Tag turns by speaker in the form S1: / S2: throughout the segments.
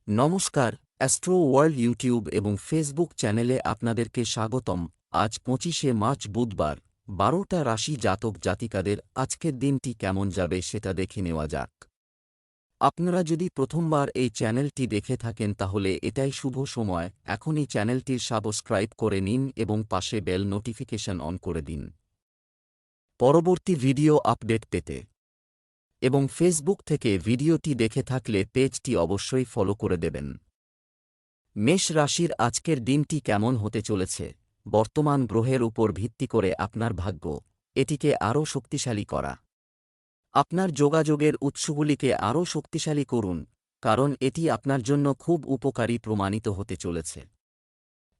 S1: নমস্কার, astro world YouTube এবং Facebook চ্যানেলে আপনাদেরকে স্বাগতম। আজ ২৫শে মার্চ বুধবার, ১২টা রাশি জাতক জাতিকাদের আজকের দিনটি কেমন যাবে সেটা দেখে নেওয়া যাক। আপনারা যদি প্রথমবার এই চ্যানেলটি দেখে থাকেন তাহলে এটাই শুভ সময়, এখনই চ্যানেলটির সাবস্ক্রাইব করে নিন এবং পাশে বেল নোটিফিকেশন অন করে দিন পরবর্তী ভিডিও আপডেট পেতে। এবং ফেসবুক থেকে ভিডিওটি দেখে থাকলে পেজটি অবশ্যই ফলো করে দেবেন। মেষ রাশির আজকের দিনটি কেমন হতে চলেছে? বর্তমান গ্রহের উপর ভিত্তি করে আপনার ভাগ্য, এটিকে আরও শক্তিশালী করা। আপনার যোগাযোগের উৎসগুলিকে আরও শক্তিশালী করুন, কারণ এটি আপনার জন্য খুব উপকারী প্রমাণিত হতে চলেছে।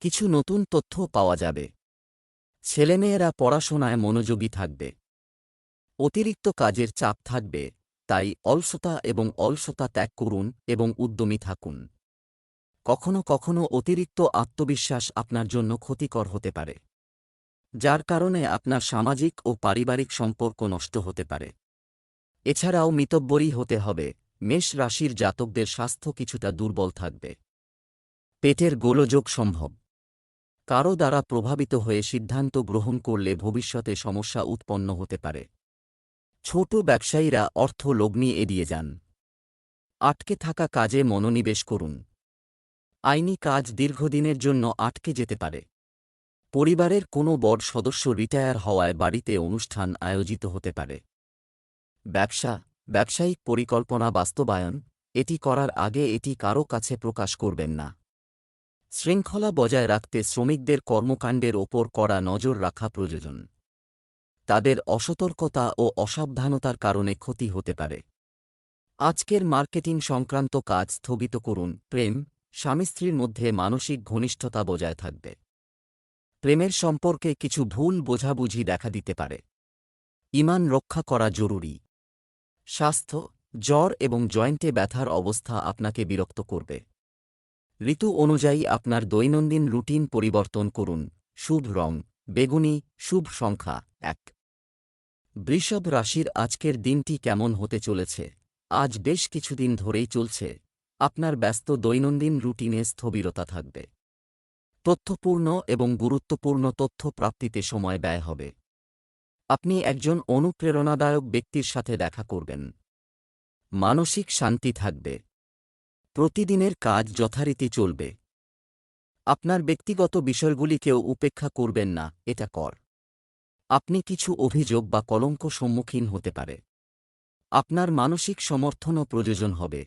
S1: কিছু নতুন তথ্য পাওয়া যাবে। ছেলেমেয়েরা পড়াশোনায় মনোযোগী থাকবে। অতিরিক্ত কাজের চাপ থাকবে, তাই অলসতা ত্যাগ করুন এবং উদ্যমী থাকুন। কখনো কখনো অতিরিক্ত আত্মবিশ্বাস আপনার জন্য ক্ষতিকর হতে পারে, যার কারণে আপনার সামাজিক ও পারিবারিক সম্পর্ক নষ্ট হতে পারে। এছাড়াও মিতব্যয়ী হতে হবে। মেষ রাশির জাতকদের স্বাস্থ্য কিছুটা দুর্বল থাকবে। পেটের গোলযোগ সম্ভব। কারও দ্বারা প্রভাবিত হয়ে সিদ্ধান্ত গ্রহণ করলে ভবিষ্যতে সমস্যা উৎপন্ন হতে পারে। ছোট ব্যবসায়ীরা অর্থ লগ্নি এড়িয়ে যান। আটকে থাকা কাজে মনোনিবেশ করুন। আইনি কাজ দীর্ঘদিনের জন্য আটকে যেতে পারে। পরিবারের কোনো বড় সদস্য রিটায়ার হওয়ায় বাড়িতে অনুষ্ঠান আয়োজিত হতে পারে। ব্যবসায়িক পরিকল্পনা বাস্তবায়ন, এটি করার আগে এটি কারও কাছে প্রকাশ করবেন না। শৃঙ্খলা বজায় রাখতে শ্রমিকদের কর্মকাণ্ডের ওপর কড়া নজর রাখা প্রয়োজন। তাদের অসতর্কতা ও অসাবধানতার কারণে ক্ষতি হতে পারে। আজকের মার্কেটিং সংক্রান্ত কাজ স্থগিত করুন। প্রেম, স্বামী স্ত্রীর মধ্যে মানসিক ঘনিষ্ঠতা বজায় থাকবে। প্রেমের সম্পর্কে কিছু ভুল বোঝাবুঝি দেখা দিতে পারে। ঈমান রক্ষা করা জরুরি। স্বাস্থ্য, জ্বর এবং জয়েন্টে ব্যথার অবস্থা আপনাকে বিরক্ত করবে। ঋতু অনুযায়ী আপনার দৈনন্দিন রুটিন পরিবর্তন করুন। শুভ রং বেগুনি, শুভ সংখ্যা ১। বৃষভ রাশির আজকের দিনটি কেমন হতে চলেছে? আজ বেশ কিছুদিন ধরেই চলছে। আপনার ব্যস্ত দৈনন্দিন রুটিনে স্থবিরতা থাকবে। তথ্যপূর্ণ এবং গুরুত্বপূর্ণ তথ্য প্রাপ্তিতে সময় ব্যয় হবে। আপনি একজন অনুপ্রেরণাদায়ক ব্যক্তির সাথে দেখা করবেন। মানসিক শান্তি থাকবে। প্রতিদিনের কাজ যথারীতি চলবে। আপনার ব্যক্তিগত বিষয়গুলিকেও উপেক্ষা করবেন না, এটা কর। আপনি কিছু অভিযোগ বা কলঙ্ক সম্মুখীন হতে পারে। আপনার মানসিক সমর্থনও প্রয়োজন হবে।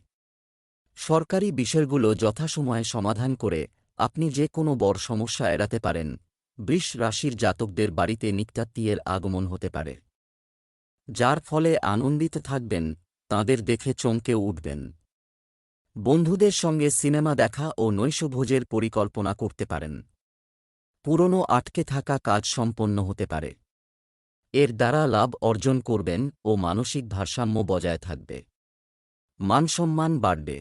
S1: সরকারি বিষয়গুলো যথাসময়ে সমাধান করে আপনি যে কোনো বড় সমস্যা এড়াতে পারেন। বৃষ রাশির জাতকদের বাড়িতে নিকটাত্মীয়ের আগমন হতে পারে, যার ফলে আনন্দিত থাকবেন, তাঁদের দেখে চমকে উঠবেন। বন্ধুদের সঙ্গে সিনেমা দেখা ও নৈশভোজের পরিকল্পনা করতে পারেন। পুরনো আটকে থাকা কাজ সম্পন্ন হতে পারে। এর দ্বারা লাভ অর্জন করবেন ও মানসিক ভারসাম্য বজায় থাকবে। মানসম্মান বাড়বে।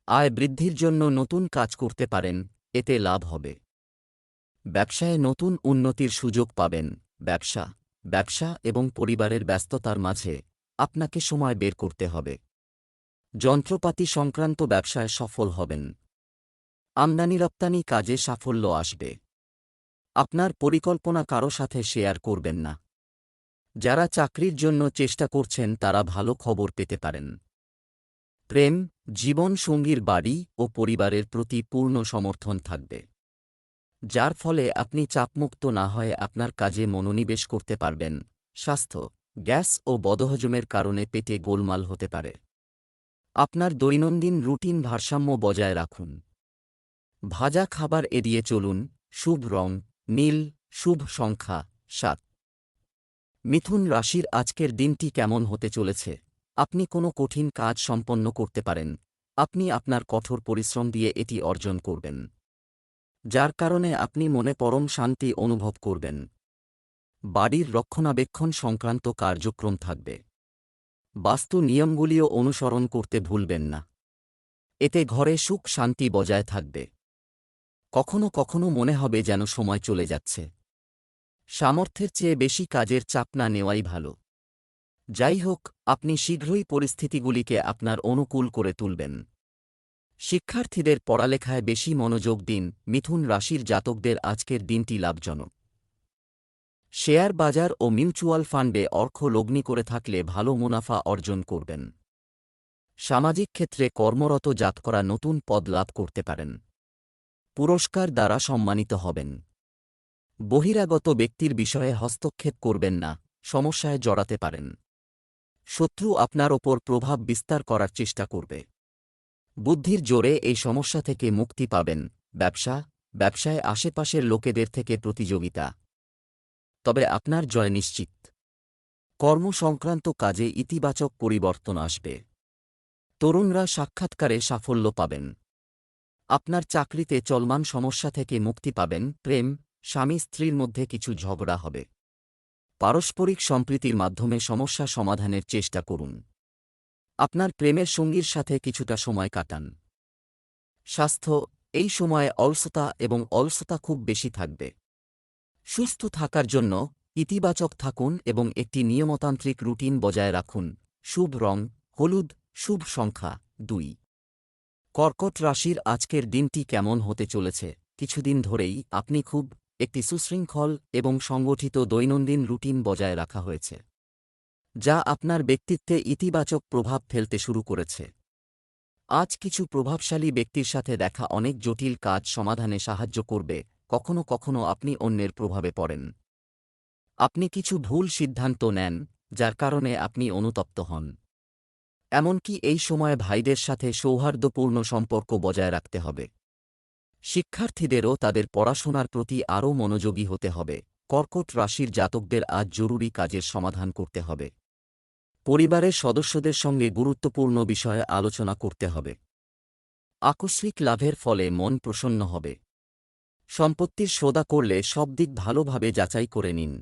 S1: আয় বৃদ্ধির জন্য নতুন কাজ করতে পারেন, এতে লাভ হবে। ব্যবসায় নতুন উন্নতির সুযোগ পাবেন। ব্যবসা এবং পরিবারের ব্যস্ততার মাঝে আপনাকে সময় বের করতে হবে। যন্ত্রপাতি সংক্রান্ত ব্যবসায় সফল হবেন। আমদানি রপ্তানি কাজে সাফল্য আসবে। আপনার পরিকল্পনা কারো সাথে শেয়ার করবেন না। যারা চাকরির জন্য চেষ্টা করছেন তারা ভালো খবর পেতে পারেন। প্রেম, জীবন সঙ্গীর বাড়ি ও পরিবারের প্রতি পূর্ণ সমর্থন থাকবে, যার ফলে আপনি চাপমুক্ত না হয়ে আপনার কাজে মনোনিবেশ করতে পারবেন। স্বাস্থ্য, গ্যাস ও বদহজমের কারণে পেটে গোলমাল হতে পারে। আপনার দৈনন্দিন রুটিন ভারসাম্য বজায় রাখুন। ভাজা খাবার এড়িয়ে চলুন। শুভ রং নীল, শুভ সংখ্যা ৭। মিথুন রাশির আজকের দিনটি কেমন হতে চলেছে? আপনি কোনো কঠিন কাজ সম্পন্ন করতে পারেন। আপনি আপনার কঠোর পরিশ্রম দিয়ে এটি অর্জন করবেন, যার কারণে আপনি মনে পরম শান্তি অনুভব করবেন। বাড়ির রক্ষণাবেক্ষণ সংক্রান্ত কার্যক্রম থাকবে। বাস্তু নিয়মগুলিও অনুসরণ করতে ভুলবেন না, এতে ঘরে সুখ শান্তি বজায় থাকবে। কখনো কখনো মনে হবে যেন সময় চলে যাচ্ছে। সামর্থ্যের চেয়ে বেশি কাজের চাপ না নেওয়াই ভালো। যাই হোক, আপনি শীঘ্রই পরিস্থিতিগুলিকে আপনার অনুকূল করে তুলবেন। শিক্ষার্থীদের পড়ালেখায় বেশি মনোযোগ দিন। মিথুন রাশির জাতকদের আজকের দিনটি লাভজনক। শেয়ার বাজার ও মিউচুয়াল ফান্ডে অর্থ লগ্নি করে থাকলে ভালো মুনাফা অর্জন করবেন। সামাজিক ক্ষেত্রে কর্মরত জাতকরা নতুন পদ লাভ করতে পারেন। পুরস্কার দ্বারা সম্মানিত হবেন। বহিরাগত ব্যক্তির বিষয়ে হস্তক্ষেপ করবেন না, সমস্যায় জড়াতে পারেন। শত্রু আপনার ওপর প্রভাব বিস্তার করার চেষ্টা করবে। বুদ্ধির জোরে এই সমস্যা থেকে মুক্তি পাবেন। ব্যবসায় আশেপাশের লোকেদের থেকে প্রতিযোগিতা, তবে আপনার জয় নিশ্চিত। কর্মসংক্রান্ত কাজে ইতিবাচক পরিবর্তন আসবে। তরুণরা সাক্ষাৎকারে সাফল্য পাবেন। আপনার চাকরিতে চলমান সমস্যা থেকে মুক্তি পাবেন। প্রেম, স্বামী স্ত্রীর মধ্যে কিছু ঝগড়া হবে। পারস্পরিক সম্প্রীতির মাধ্যমে সমস্যা সমাধানের চেষ্টা করুন। আপনার প্রেমের সঙ্গীর সাথে কিছুটা সময় কাটান। স্বাস্থ্য, এই সময়ে অলসতা খুব বেশি থাকবে। সুস্থ থাকার জন্য ইতিবাচক থাকুন এবং একটি নিয়মতান্ত্রিক রুটিন বজায় রাখুন। শুভ রং হলুদ, শুভ সংখ্যা 2। কর্কট রাশির আজকের দিনটি কেমন হতে চলেছে? কিছুদিন ধরেই আপনি একটি সুশৃঙ্খল এবং সংগঠিত দৈনন্দিন রুটিন বজায় রাখা হয়েছে, যা আপনার ব্যক্তিত্বে ইতিবাচক প্রভাব ফেলতে শুরু করেছে। আজ কিছু প্রভাবশালী ব্যক্তির সাথে দেখা অনেক জটিল কাজ সমাধানে সাহায্য করবে। কখনো কখনো আপনি অন্যের প্রভাবে পড়েন। আপনি কিছু ভুল সিদ্ধান্ত নেন, যার কারণে আপনি অনুতপ্ত হন। এমনকি এই সময় ভাইদের সাথে সৌহার্দ্যপূর্ণ সম্পর্ক বজায় রাখতে হবে। শিক্ষার্থীদেরও তাদের পড়াশোনার প্রতি আরও মনোযোগী হতে হবে। কর্কট রাশির জাতকদের আজ জরুরি কাজের সমাধান করতে হবে। পরিবারের সদস্যদের সঙ্গে গুরুত্বপূর্ণ বিষয়ে আলোচনা করতে হবে। আকস্মিক লাভের ফলে মন প্রসন্ন হবে। সম্পত্তির সৌদা করলে সব দিক ভালোভাবে যাচাই করে নিন।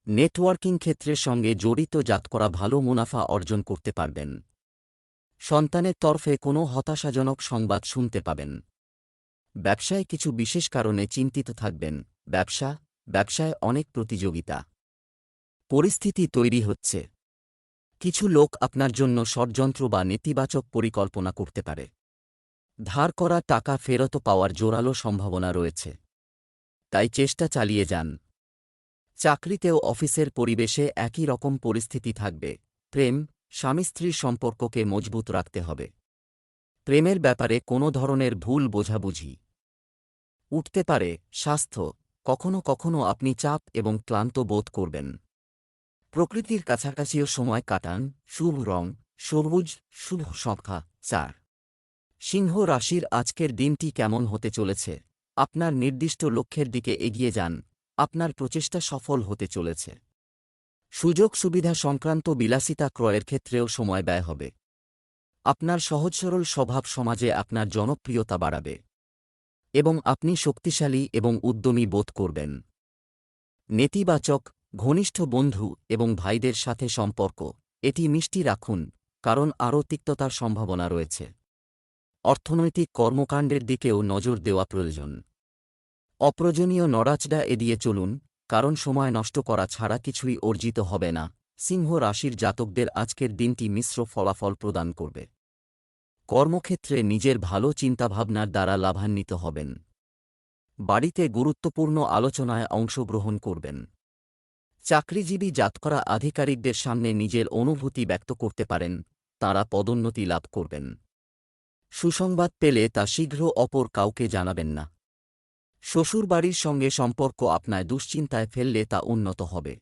S1: নেটওয়ার্কিং ক্ষেত্রের সঙ্গে জড়িত জাতকরা ভালো মুনাফা অর্জন করতে পারবেন। সন্তানের তরফে কোনো হতাশাজনক সংবাদ শুনতে পাবেন। ব্যবসায় কিছু বিশেষ কারণে চিন্তিত থাকবেন। ব্যবসায় অনেক প্রতিযোগিতা পরিস্থিতি তৈরি হচ্ছে। কিছু লোক আপনার জন্য ষড়যন্ত্র বা নেতিবাচক পরিকল্পনা করতে পারে। ধার করা টাকা ফেরত পাওয়ার জোরালো সম্ভাবনা রয়েছে, তাই চেষ্টা চালিয়ে যান। চাকরিতেও অফিসের পরিবেশে একই রকম পরিস্থিতি থাকবে। প্রেম, স্বামী স্ত্রীর সম্পর্ককে মজবুত রাখতে হবে। প্রেমের ব্যাপারে কোনো ধরনের ভুল বোঝাবুঝি উঠতে পারে। স্বাস্থ্য, কখনো কখনো আপনি চাপ এবং ক্লান্ত বোধ করবেন। প্রকৃতির কাছাকাছিও সময় কাটান। শুভ রং সবুজ, শুভ সংখ্যা 4। সিংহ রাশির আজকের দিনটি কেমন হতে চলেছে? আপনার নির্দিষ্ট লক্ষ্যের দিকে এগিয়ে যান। আপনার প্রচেষ্টা সফল হতে চলেছে। সুযোগ সুবিধা সংক্রান্ত বিলাসিতা ক্রয়ের ক্ষেত্রেও সময় ব্যয় হবে। আপনার সহজ সরল স্বভাব সমাজে আপনার জনপ্রিয়তা বাড়াবে এবং আপনি শক্তিশালী এবং উদ্যমী বোধ করবেন। নেতিবাচক, ঘনিষ্ঠ বন্ধু এবং ভাইদের সাথে সম্পর্ক এটি মিষ্টি রাখুন, কারণ আরও তিক্ততার সম্ভাবনা রয়েছে। অর্থনৈতিক কর্মকাণ্ডের দিকেও নজর দেওয়া প্রয়োজন। অপ্রয়োজনীয় নড়াচড়া এড়িয়ে চলুন, কারণ সময় নষ্ট করা ছাড়া কিছুই অর্জিত হবে না। সিংহ রাশির জাতকদের আজকের দিনটি মিশ্র ফলাফল প্রদান করবে। কর্মক্ষেত্রে নিজের ভালো চিন্তাভাবনার দ্বারা লাভান্বিত হবেন। বাড়িতে গুরুত্বপূর্ণ আলোচনায় অংশগ্রহণ করবেন। চাকরিজীবী জাতকরা আধিকারিকদের সামনে নিজের অনুভূতি ব্যক্ত করতে পারেন। তাঁরা পদোন্নতি লাভ করবেন। সুসংবাদ পেলে তা শীঘ্র অপর কাউকে জানাবেন না। শ্বশুরবাড়ির সঙ্গে সম্পর্ক আপনায় দুশ্চিন্তায় ফেললে তা উন্নত হবে।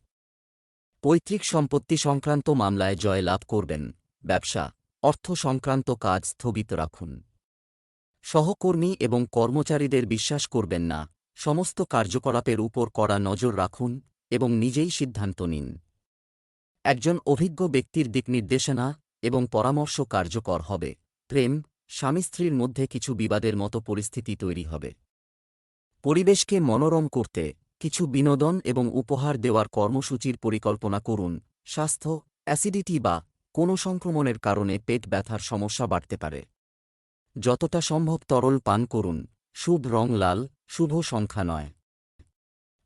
S1: পৈতৃক সম্পত্তি সংক্রান্ত মামলায় জয় লাভ করবেন। অর্থ সংক্রান্ত কাজ স্থগিত রাখুন। সহকর্মী এবং কর্মচারীদের বিশ্বাস করবেন না। সমস্ত কার্যকলাপের উপর কড়া নজর রাখুন এবং নিজেই সিদ্ধান্ত নিন। একজন অভিজ্ঞ ব্যক্তির দিকনির্দেশনা এবং পরামর্শ কার্যকর হবে। প্রেম, স্বামী স্ত্রীর মধ্যে কিছু বিবাদের মতো পরিস্থিতি তৈরি হবে। পরিবেশকে মনোরম করতে কিছু বিনোদন এবং উপহার দেওয়ার কর্মসূচির পরিকল্পনা করুন। স্বাস্থ্য, অ্যাসিডিটি বা কোনো সংক্রমণের কারণে পেট ব্যথার সমস্যা বাড়তে পারে। যতটা সম্ভব তরল পান করুন। শুভ রং লাল, শুভ সংখ্যা 9।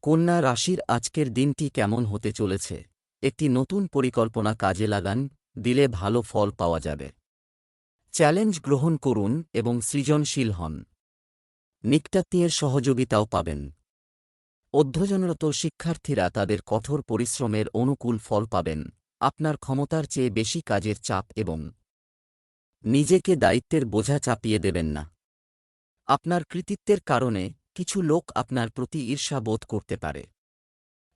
S1: কন্যা রাশির আজকের দিনটি কেমন হতে চলেছে? একটি নতুন পরিকল্পনা কাজে লাগান, দিলে ভালো ফল পাওয়া যাবে। চ্যালেঞ্জ গ্রহণ করুন এবং সৃজনশীল হন। নিকটাত্মীয়ের সহযোগিতাও পাবেন। অধ্যয়নরত শিক্ষার্থীরা তাদের কঠোর পরিশ্রমের অনুকূল ফল পাবেন। আপনার ক্ষমতার চেয়ে বেশি কাজের চাপ এবং নিজেকে দায়িত্বের বোঝা চাপিয়ে দেবেন না। আপনার কৃতিত্বের কারণে কিছু লোক আপনার প্রতি ঈর্ষা বোধ করতে পারে,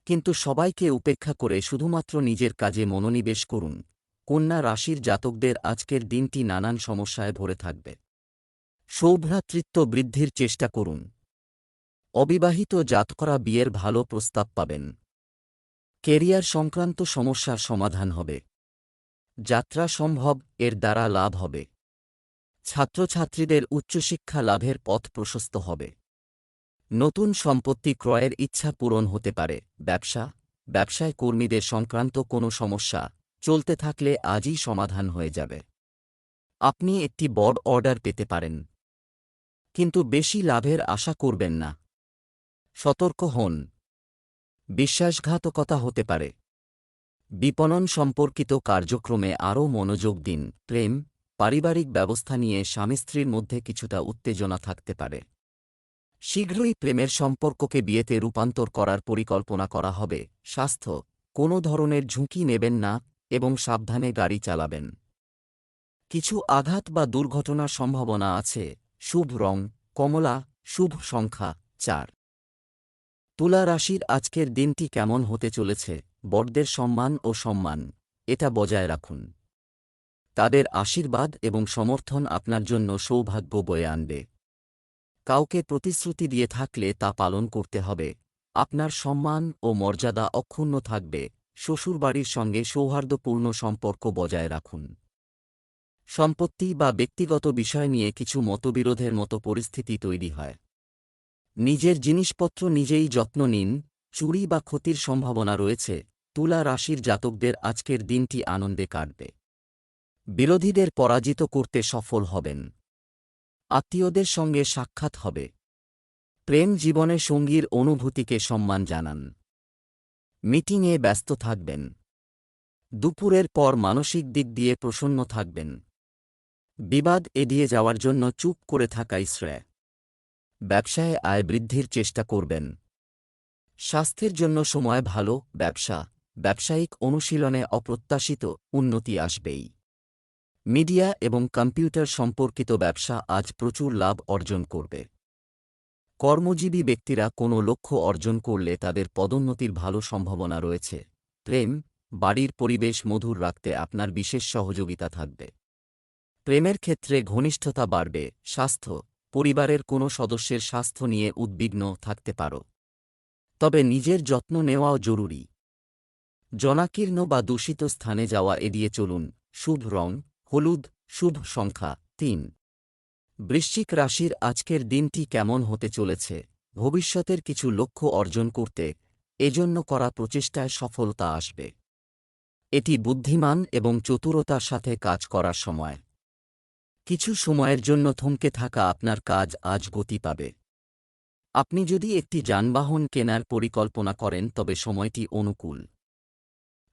S1: কিন্তু সবাইকে উপেক্ষা করে শুধুমাত্র নিজের কাজে মনোনিবেশ করুন। কন্যা রাশির জাতকদের আজকের দিনটি নানান সমস্যায় ভরে থাকবে। সৌভ্রাতৃত্ব বৃদ্ধির চেষ্টা করুন। অবিবাহিত জাতকরা বিয়ের ভালো প্রস্তাব পাবেন। কেরিয়ার সংক্রান্ত সমস্যার সমাধান হবে। যাত্রা সম্ভব, এর দ্বারা লাভ হবে। ছাত্রছাত্রীদের উচ্চশিক্ষা লাভের পথ প্রশস্ত হবে। নতুন সম্পত্তি ক্রয়ের ইচ্ছা পূরণ হতে পারে। ব্যবসায় কর্মীদের সংক্রান্ত কোনো সমস্যা চলতে থাকলে আজই সমাধান হয়ে যাবে। আপনি একটি বড় অর্ডার পেতে পারেন, কিন্তু বেশি লাভের আশা করবেন না। সতর্ক হন, বিশ্বাসঘাতকতা হতে পারে। বিপণন সম্পর্কিত কার্যক্রমে আরও মনোযোগ দিন। পারিবারিক ব্যবস্থা নিয়ে স্বামী স্ত্রীর মধ্যে কিছুটা উত্তেজনা থাকতে পারে। শীঘ্রই প্রেমের সম্পর্ককে বিয়েতে রূপান্তর করার পরিকল্পনা করা হবে। স্বাস্থ্য, কোনো ধরনের ঝুঁকি নেবেন না এবং সাবধানে গাড়ি চালাবেন। কিছু আঘাত বা দুর্ঘটনার সম্ভাবনা আছে। শুভ রং কমলা, শুভ সংখ্যা 4। তুলা রাশির আজকের দিনটি কেমন হতে চলেছে? বড়দের সম্মান ও সম্মান এটা বজায় রাখুন। তাদের আশীর্বাদ এবং সমর্থন আপনার জন্য সৌভাগ্য বয়ে আনবে। কাউকে প্রতিশ্রুতি দিয়ে থাকলে তা পালন করতে হবে। আপনার সম্মান ও মর্যাদা অক্ষুণ্ণ থাকবে। শ্বশুরবাড়ির সঙ্গে সৌহার্দ্যপূর্ণ সম্পর্ক বজায় রাখুন। সম্পত্তি বা ব্যক্তিগত বিষয় নিয়ে কিছু মতবিরোধের মতো পরিস্থিতি তৈরি হয়। নিজের জিনিসপত্র নিজেই যত্ন নিন। চুরি বা ক্ষতির সম্ভাবনা রয়েছে। তুলা রাশির জাতকদের আজকের দিনটি আনন্দে কাটবে। বিরোধীদের পরাজিত করতে সফল হবেন। আত্মীয়দের সঙ্গে সাক্ষাৎ হবে। প্রেম জীবনে সঙ্গীর অনুভূতিকে সম্মান জানান। মিটিংয়ে ব্যস্ত থাকবেন। দুপুরের পর মানসিক দিক দিয়ে প্রসন্ন থাকবেন। বিবাদ এড়িয়ে যাওয়ার জন্য চুপ করে থাকাই শ্রেয়। ব্যবসায় আয় বৃদ্ধির চেষ্টা করবেন। স্বাস্থ্যের জন্য সময় ভালো। ব্যবসায়িক অনুশীলনে অপ্রত্যাশিত উন্নতি আসবেই। মিডিয়া এবং কম্পিউটার সম্পর্কিত ব্যবসা আজ প্রচুর লাভ অর্জন করবে। কর্মজীবী ব্যক্তিরা কোনো লক্ষ্য অর্জন করলে তাদের পদোন্নতির ভালো সম্ভাবনা রয়েছে। বাড়ির পরিবেশ মধুর রাখতে আপনার বিশেষ সহযোগিতা থাকবে। প্রেমের ক্ষেত্রে ঘনিষ্ঠতা বাড়বে। স্বাস্থ্য, পরিবারের কোনো সদস্যের স্বাস্থ্য নিয়ে উদ্বিগ্ন থাকতে পারো, তবে নিজের যত্ন নেওয়াও জরুরি। জনাকীর্ণ বা দূষিত স্থানে যাওয়া এড়িয়ে চলুন। শুভ রং হলুদ, শুভ সংখ্যা 3। বৃশ্চিক রাশির আজকের দিনটি কেমন হতে চলেছে? ভবিষ্যতের কিছু লক্ষ্য অর্জন করতে এজন্য করা প্রচেষ্টায় সফলতা আসবে। এটি বুদ্ধিমান এবং চতুরতার সাথে কাজ করার সময়। কিছু সময়ের জন্য থমকে থাকা আপনার কাজ আজ গতি পাবে। আপনি যদি একটি যানবাহন কেনার পরিকল্পনা করেন তবে সময়টি অনুকূল।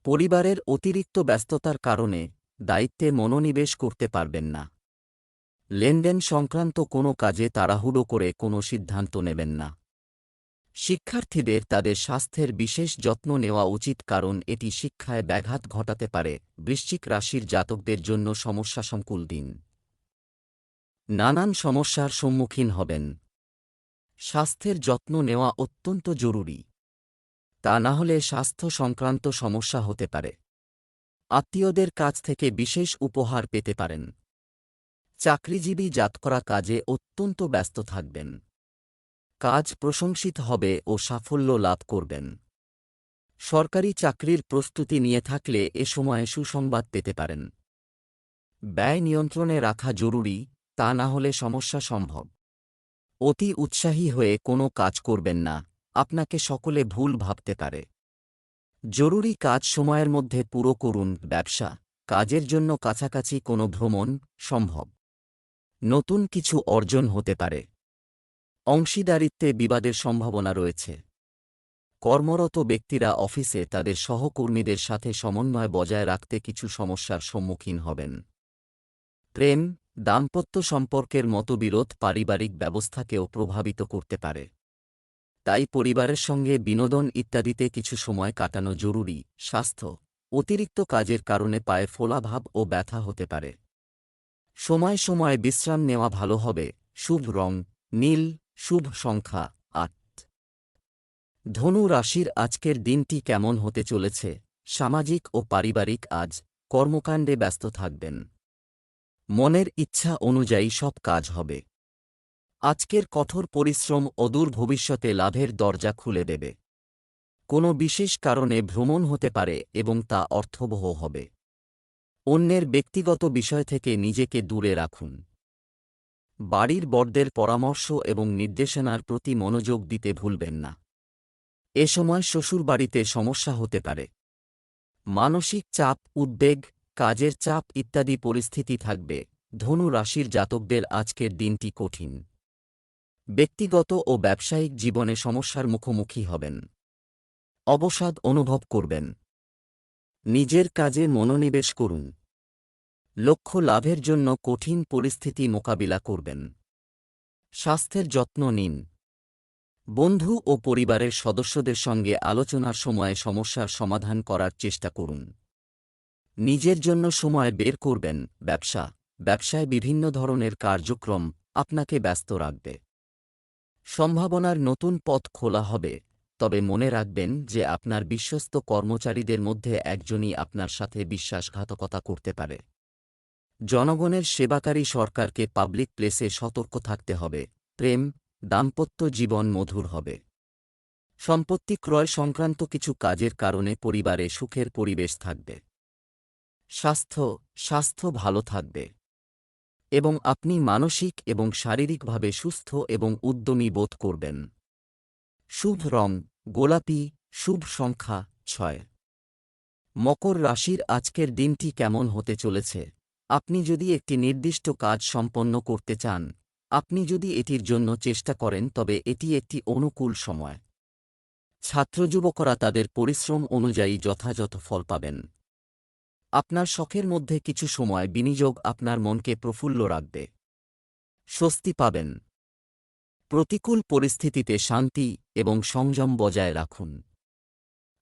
S1: পরিবারের অতিরিক্ত ব্যস্ততার কারণে দায়িত্বে মনোনিবেশ করতে পারবেন না। লেনদেন সংক্রান্ত কোনো কাজে তাড়াহুড়ো করে কোনো সিদ্ধান্ত নেবেন না। শিক্ষার্থীদের তাদের স্বাস্থ্যের বিশেষ যত্ন নেওয়া উচিত, কারণ এটি শিক্ষায় ব্যাঘাত ঘটাতে পারে। বৃশ্চিক রাশির জাতকদের জন্য সমস্যাসংকুল দিন। নানান সমস্যার সম্মুখীন হবেন। স্বাস্থ্যের যত্ন নেওয়া অত্যন্ত জরুরি, তা না হলে স্বাস্থ্য সংক্রান্ত সমস্যা হতে পারে। আত্মীয়দের কাছ থেকে বিশেষ উপহার পেতে পারেন। চাকরিজীবী জাতকরা কাজে অত্যন্ত ব্যস্ত থাকবেন। কাজ প্রশংসিত হবে ও সাফল্য লাভ করবেন। সরকারি চাকরির প্রস্তুতি নিয়ে থাকলে এ সময়ে সুসংবাদ পেতে পারেন। ব্যয় নিয়ন্ত্রণে রাখা জরুরি, তা না হলে সমস্যা সম্ভব। অতি উৎসাহী হয়ে কোনো কাজ করবেন না, আপনাকে সকলে ভুল ভাবতে পারে। জরুরি কাজ সময়ের মধ্যে পুরো করুন। কাজের জন্য কাছাকাছি কোনো ভ্রমণ সম্ভব। নতুন কিছু অর্জন হতে পারে। অংশীদারিত্বে বিবাদের সম্ভাবনা রয়েছে। কর্মরত ব্যক্তিরা অফিসে তাদের সহকর্মীদের সাথে সমন্বয় বজায় রাখতে কিছু সমস্যার সম্মুখীন হবেন। দাম্পত্য সম্পর্কের মতবিরোধ পারিবারিক ব্যবস্থাকেও প্রভাবিত করতে পারে। তাই পরিবারের সঙ্গে বিনোদন ইত্যাদিতে কিছু সময় কাটানো জরুরি। স্বাস্থ্য, অতিরিক্ত কাজের কারণে পায়ে ফোলাভাব ও ব্যথা হতে পারে। সময় সময় বিশ্রাম নেওয়া ভালো হবে। শুভ রং নীল, শুভ সংখ্যা ৮। ধনু রাশির আজকের দিনটি কেমন হতে চলেছে? সামাজিক ও পারিবারিক আজ কর্মকাণ্ডে ব্যস্ত থাকবেন। মনের ইচ্ছা অনুযায়ী সব কাজ হবে। আজকের কঠোর পরিশ্রম অদূর ভবিষ্যতে লাভের দরজা খুলে দেবে। কোনো বিশেষ কারণে ভ্রমণ হতে পারে এবং তা অর্থবহ হবে। অন্যের ব্যক্তিগত বিষয় থেকে নিজেকে দূরে রাখুন। বাড়ির বড়দের পরামর্শ এবং নির্দেশনার প্রতি মনোযোগ দিতে ভুলবেন না। এ সময় শ্বশুরবাড়িতে সমস্যা হতে পারে। মানসিক চাপ, উদ্বেগ, কাজের চাপ ইত্যাদি পরিস্থিতি থাকবে। ধনু রাশির জাতকদের আজকের দিনটি কঠিন। ব্যক্তিগত ও ব্যবসায়িক জীবনে সমস্যার মুখোমুখি হবেন। অবসাদ অনুভব করবেন। নিজের কাজে মনোনিবেশ করুন। লক্ষ্য লাভের জন্য কঠিন পরিস্থিতি মোকাবিলা করবেন। স্বাস্থ্যের যত্ন নিন। বন্ধু ও পরিবারের সদস্যদের সঙ্গে আলোচনার সময় সমস্যার সমাধান করার চেষ্টা করুন। নিজের জন্য সময় বের করবেন। ব্যবসায় বিভিন্ন ধরনের কার্যক্রম আপনাকে ব্যস্ত রাখবে। সম্ভাবনার নতুন পথ খোলা হবে, তবে মনে রাখবেন যে আপনার বিশ্বস্ত কর্মচারীদের মধ্যে একজনই আপনার সাথে বিশ্বাসঘাতকতা করতে পারে। জনগণের সেবাকারী সরকারকে পাবলিক প্লেসে সতর্ক থাকতে হবে। প্রেম, দাম্পত্য জীবন মধুর হবে। সম্পত্তি ক্রয় সংক্রান্ত কিছু কাজের কারণে পরিবারে সুখের পরিবেশ থাকবে। স্বাস্থ্য ভালো থাকবে এবং আপনি মানসিক এবং শারীরিকভাবে সুস্থ এবং উদ্যমী বোধ করবেন। শুভ রং গোলাপি, শুভ সংখ্যা ৬। মকর রাশির আজকের দিনটি কেমন হতে চলেছে? আপনি যদি একটি নির্দিষ্ট কাজ সম্পন্ন করতে চান, আপনি যদি এটির জন্য চেষ্টা করেন, তবে এটি একটি অনুকূল সময়। ছাত্রযুবকরা তাদের পরিশ্রম অনুযায়ী যথাযথ ফল পাবেন। আপনার শখের মধ্যে কিছু সময় বিনিয়োগ আপনার মনকে প্রফুল্ল রাখবে। স্বস্তি পাবেন। প্রতিকূল পরিস্থিতিতে শান্তি এবং সংযম বজায় রাখুন।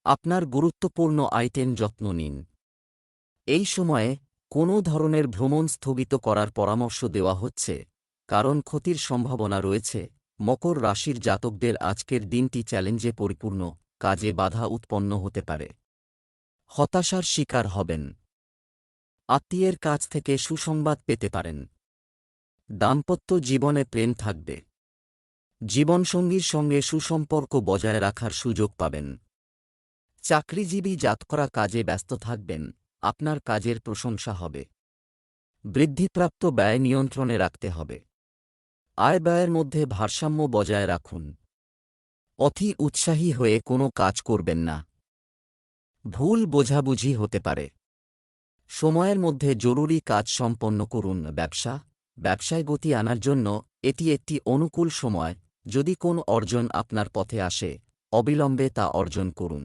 S1: আপনার গুরুত্বপূর্ণ আইটেম যত্ন নিন। এই সময়ে কোনো ধরনের ভ্রমণ স্থগিত করার পরামর্শ দেওয়া হচ্ছে, কারণ ক্ষতির সম্ভাবনা রয়েছে। মকর রাশির জাতকদের আজকের দিনটি চ্যালেঞ্জে পরিপূর্ণ। কাজে বাধা উৎপন্ন হতে পারে। হতাশার শিকার হবেন। আত্মীয়ের কাছ থেকে সুসংবাদ পেতে পারেন। দাম্পত্য জীবনে প্রেম থাকবে। জীবনসঙ্গীর সঙ্গে সুসম্পর্ক বজায় রাখার সুযোগ পাবেন। চাকরিজীবী জাতকরা কাজে ব্যস্ত থাকবেন। আপনার কাজের প্রশংসা হবে। বৃদ্ধিপ্রাপ্ত ব্যয় নিয়ন্ত্রণে রাখতে হবে। আয় ব্যয়ের মধ্যে ভারসাম্য বজায় রাখুন। অতি উৎসাহী হয়ে কোনো কাজ করবেন না। ভুল বোঝাবুঝি হতে পারে। সময়ের মধ্যে জরুরি কাজ সম্পন্ন করুন। ব্যবসায় গতি আনার জন্য এটি একটি অনুকূল সময়। যদি কোন অর্জন আপনার পথে আসে, অবিলম্বে তা অর্জন করুন।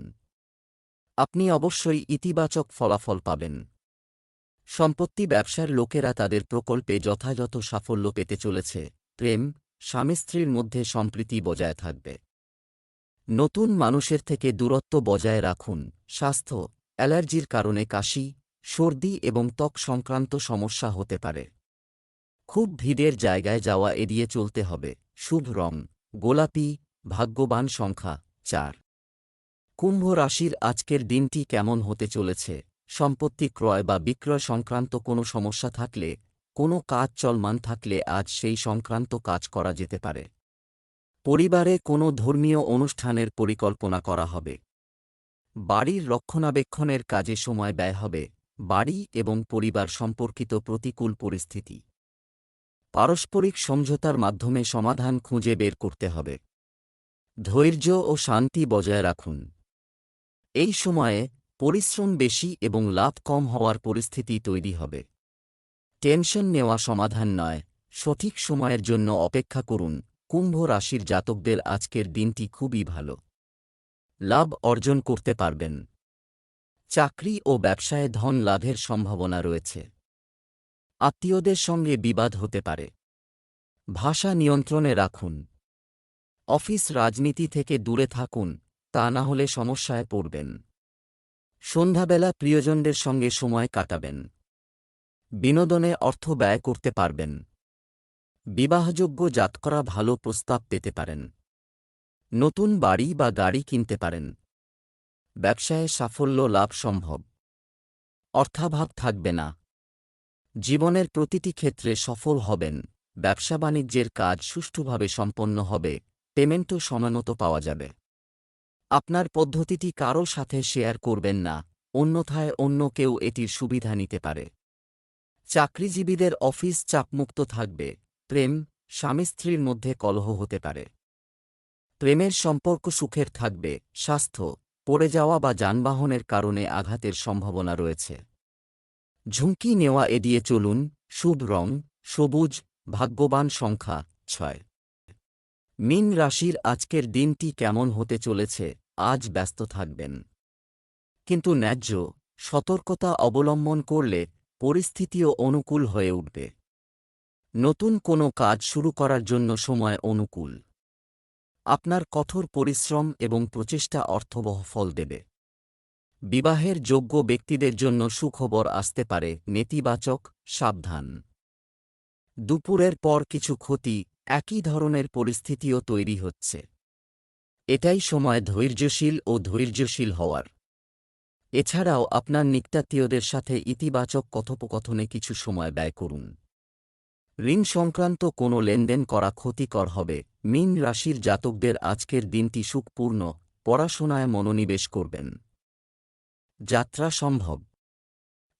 S1: আপনি অবশ্যই ইতিবাচক ফলাফল পাবেন। সম্পত্তি ব্যবসার লোকেরা তাদের প্রকল্পে যথাযথ সাফল্য পেতে চলেছে। প্রেম, স্বামী স্ত্রীর মধ্যে সম্প্রীতি বজায় থাকবে। নতুন মানুষের থেকে দূরত্ব বজায় রাখুন। স্বাস্থ্য, অ্যালার্জির কারণে কাশি, সর্দি এবং ত্বক সংক্রান্ত সমস্যা হতে পারে। খুব ভিড়ের জায়গায় যাওয়া এড়িয়ে চলতে হবে। শুভ রং গোলাপি, ভাগ্যবান সংখ্যা ৪। কুম্ভ রাশির আজকের দিনটি কেমন হতে চলেছে? সম্পত্তি ক্রয় বা বিক্রয় সংক্রান্ত কোনো সমস্যা থাকলে, কোনো কাজ চলমান থাকলে আজ সেই সংক্রান্ত কাজ করা যেতে পারে। পরিবারে কোনো ধর্মীয় অনুষ্ঠানের পরিকল্পনা করা হবে। বাড়ির রক্ষণাবেক্ষণের কাজে সময় ব্যয় হবে। বাড়ি এবং পরিবার সম্পর্কিত প্রতিকূল পরিস্থিতি। পারস্পরিক সমঝোতার মাধ্যমে সমাধান খুঁজে বের করতে হবে। ধৈর্য ও শান্তি বজায় রাখুন। এই সময়ে পরিশ্রম বেশি এবং লাভ কম হওয়ার পরিস্থিতি তৈরি হবে। টেনশন নেওয়া সমাধান নয়, সঠিক সময়ের জন্য অপেক্ষা করুন। কুম্ভ রাশির জাতকদের আজকের দিনটি খুবই ভালো। লাভ অর্জন করতে পারবেন। চাকরি ও ব্যবসায় ধন লাভের সম্ভাবনা রয়েছে। আত্মীয়দের সঙ্গে বিবাদ হতে পারে। ভাষা নিয়ন্ত্রণে রাখুন। অফিস রাজনীতি থেকে দূরে থাকুন, তা না হলে সমস্যায় পড়বেন। সন্ধ্যাবেলা প্রিয়জনদের সঙ্গে সময় কাটাবেন। বিনোদনে অর্থ ব্যয় করতে পারবেন। বিবাহযোগ্য জাতকরা ভালো প্রস্তাব পেতে পারেন। নতুন বাড়ি বা গাড়ি কিনতে পারেন। ব্যবসায়ে সাফল্য লাভ সম্ভব। অর্থাভাব থাকবে না। জীবনের প্রতিটি ক্ষেত্রে সফল হবেন। ব্যবসা বাণিজ্যের কাজ সুষ্ঠুভাবে সম্পন্ন হবে, পেমেন্টও সময়মতো পাওয়া যাবে। আপনার পদ্ধতিটি কারো সাথে শেয়ার করবেন না, অন্যথায় অন্য কেউ এটির সুবিধা নিতে পারে। চাকরিজীবীদের অফিস চাপমুক্ত থাকবে। প্রেম, স্বামী স্ত্রীর মধ্যে কলহ হতে পারে। প্রেমের সম্পর্ক সুখের থাকবে। স্বাস্থ্য, পড়ে যাওয়া বা যানবাহনের কারণে আঘাতের সম্ভাবনা রয়েছে। ঝুঁকি নেওয়া এড়িয়ে চলুন। শুভ রং সবুজ। ভাগ্যবান সংখ্যা 6। মীন রাশির আজকের দিনটি কেমন হতে চলেছে? আজ ব্যস্ত থাকবেন, কিন্তু ন্যায্য সতর্কতা অবলম্বন করলে পরিস্থিতিও অনুকূল হয়ে উঠবে। নতুন কোনো কাজ শুরু করার জন্য সময় অনুকূল। আপনার কঠোর পরিশ্রম এবং প্রচেষ্টা অর্থবহ ফল দেবে। বিবাহের যোগ্য ব্যক্তিদের জন্য সুখবর আসতে পারে। নেতিবাচক, সাবধান। দুপুরের পর কিছু ক্ষতি, একই ধরনের পরিস্থিতিও তৈরি হচ্ছে। এটাই সময় ধৈর্যশীল ও ধৈর্যশীল হওয়ার। এছাড়াও আপনার নিকটাত্মীয়দের সাথে ইতিবাচক কথোপকথনে কিছু সময় ব্যয় করুন। ঋণ সংক্রান্ত কোনো লেনদেন করা ক্ষতিকর হবে। মীন রাশির জাতকদের আজকের দিনটি সুখপূর্ণ। পড়াশোনায় মনোনিবেশ করবেন। যাত্রা সম্ভব।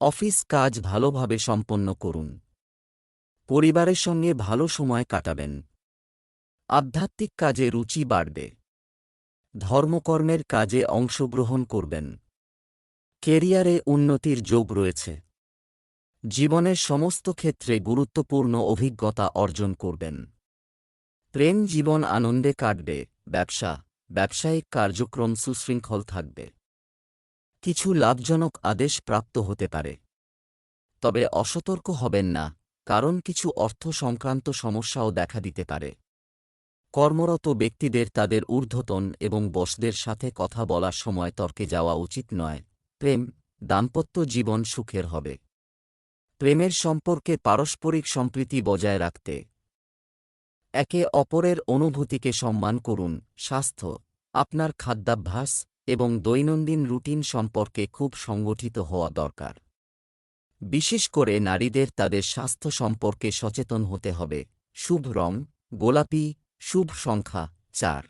S1: অফিস কাজ ভালোভাবে সম্পন্ন করুন। পরিবারের সঙ্গে ভালো সময় কাটাবেন। আধ্যাত্মিক কাজে রুচি বাড়বে। ধর্মকর্মের কাজে অংশগ্রহণ করবেন। কেরিয়ারে উন্নতির যোগ রয়েছে। জীবনের সমস্ত ক্ষেত্রে গুরুত্বপূর্ণ অভিজ্ঞতা অর্জন করবেন। প্রেম জীবন আনন্দে কাটবে। ব্যবসায়িক কার্যক্রম সুশৃঙ্খল থাকবে। কিছু লাভজনক আদেশ প্রাপ্ত হতে পারে, তবে অসতর্ক হবেন না, কারণ কিছু অর্থ সংক্রান্ত সমস্যাও দেখা দিতে পারে। কর্মরত ব্যক্তিদের তাদের ঊর্ধ্বতন এবং বসদের সাথে কথা বলার সময় তর্কে যাওয়া উচিত নয়। প্রেম, দাম্পত্য জীবন সুখের হবে। প্রেমের সম্পর্কে পারস্পরিক সম্প্রীতি বজায় রাখতে একে অপরের অনুভূতিকে সম্মান করুন। স্বাস্থ্য, আপনার খাদ্যাভ্যাস এবং দৈনন্দিন রুটিন সম্পর্কে খুব সংগঠিত হওয়া দরকার। বিশেষ করে নারীদের তাদের স্বাস্থ্য সম্পর্কে সচেতন হতে হবে। শুভ রং গোলাপি। শুভ সংখ্যা 4।